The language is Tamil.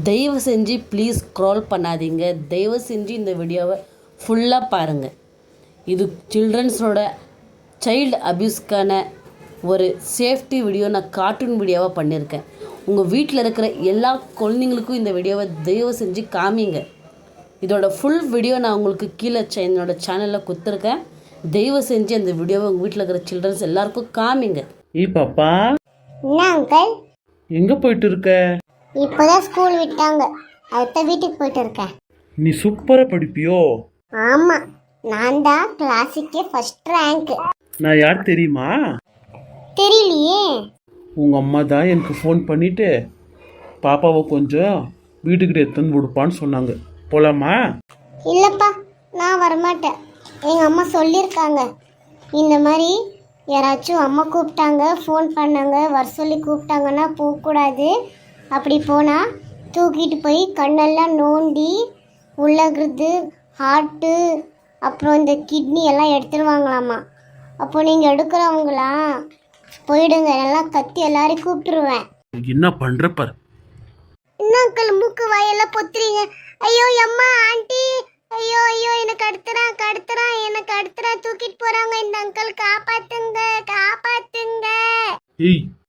தயவு செஞ்சு ப்ளீஸ் ஸ்க்ரால் பண்ணாதீங்க. தயவு செஞ்சு இந்த வீடியோவை ஃபுல்லாக பாருங்கள். இது சில்ட்ரன்ஸோட சைல்டு அப்யூஸ்க்கான ஒரு சேஃப்டி வீடியோ. நான் கார்ட்டூன் வீடியோவாக பண்ணியிருக்கேன். உங்கள் வீட்டில் இருக்கிற எல்லா குழந்தைங்களுக்கும் இந்த வீடியோவை தயவு செஞ்சு காமிங்க. இதோட ஃபுல் வீடியோ நான் உங்களுக்கு கீழே என்னோட சேனலில் கொடுத்துருக்கேன். தயவு செஞ்சு அந்த வீடியோவை உங்கள் வீட்டில் இருக்கிற சில்ட்ரன்ஸ் எல்லாருக்கும் காமிங்க. பாப்பா, என்ன அங்கிள், எங்க போயிட்டு இருக்க? இப்போதான் ஸ்கூல் விட்டாங்க, அடுத்த வீட்டுக்கு போயிட்டு இருக்கேன். நீ சூப்பரா படிப்பியோ? ஆமா, நான் தான் கிளாஸுக்கே ஃபர்ஸ்ட் ரேங்க். நான் யார் தெரியுமா? தெரியலையே. உங்க அம்மா தான் எனக்கு ஃபோன் பண்ணிட்டு பாப்பாவை கொஞ்சம் வீட்டுக்கிட்ட எடுத்துன்னு விடுப்பான்னு சொன்னாங்க. போலாமா? இல்லப்பா, நான் வரமாட்டேன். எங்க அம்மா சொல்லியிருக்காங்க, இந்த மாதிரி யாராச்சும் அம்மா கூப்பிட்டாங்க, ஃபோன் பண்ணாங்க, வர சொல்லி கூப்பிட்டாங்கன்னா போகக்கூடாது. அப்படி போனால் தூக்கிட்டு போய் கண்ணெல்லாம் நோண்டி உள்ளகிறது ஹார்ட்டு அப்புறம் இந்த கிட்னி எல்லாம் எடுத்துருவாங்களாம்மா. அப்போ நீங்கள் எடுக்கிறவங்களா போயிடுங்க, நல்லா கத்தி எல்லாரையும் கூப்பிட்டுருவேன். என்ன பண்ற பாரு. இன்னும் மூக்கு வாயெல்லாம் பொத்துறீங்க. ஐயோ அம்மா, ஆண்டி, ஐயோ ஐயோ, எனக்கு அடுத்துறான் தூக்கிட்டு போறாங்க. இந்த அங்கிள் காப்பாத்துங்க. ஏய்,